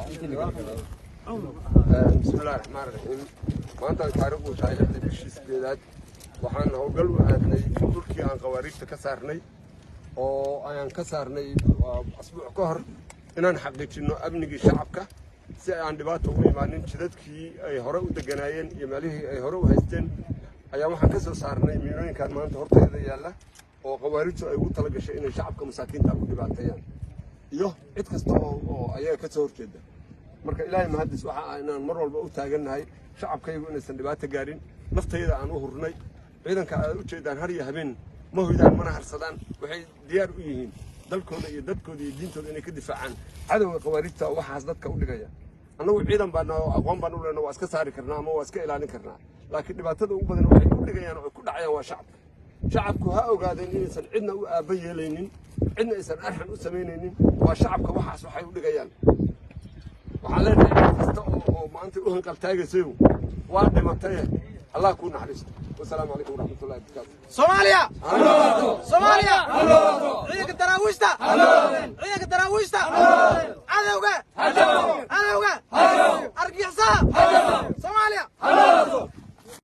بسم الله الرحمن الرحيم maanta taariikhdu tahay bishii sideedaad waxaan howlgal u aadnay dhulkii aan qawaariijta ka saarnay oo aan ka saarnay asbuuc ka hor inaan xaqiijino amnigii shacabka si aan dhibaato u imaanin jidadkii ay hore u deganaayeen iyo meelihii ay hore u haysteen ayaa waxaan ka soo saarnay miilooyinkan maanta horteeda yaalla oo qawaariijtu ay ugu tala gashay inay shacabka masaakiinta ku dhibaateeyaan iyo cid kasta oo ayaga ka soo horjeeda marka ilaahay mahadis waxa inaan mar walba u taagannahay shacabkaygu inaysan dhibaato gaarin naftayda aan u hurnay ciidanka ay u jeedaan har iyo habeen ma hoydaan mana harsadaan waxay diyaar u yihiin dalkooda iyo dadkooda iyo diintooda inay ka difaacaan cadawga qawaariijta waxaas dadka u dhigaya annagu ciidan baan aqoon baan u leenahay waa iska saari karnaa ama waa iska ilaalin karnaa laakiin dhibaatada ugu badan waxay u dhigayaan oo ku dhacayaan waa shacabka shacabku ha ogaadeen inaysan cidna u aaba yeelaynin cidna aysan arxan u samaynaynin waa shacabka waxaas waxay u dhigayaan waxaan leenahay kasta oo maanta u hanqaltaagaysayo waa dhimatay allah ku naxariisto والسلام عليكم ورحمة الله وبركاته. صوماليا صوماليا عيدك الدراويشتا عيدك الدراويشتا عدوغا أرجع صاحب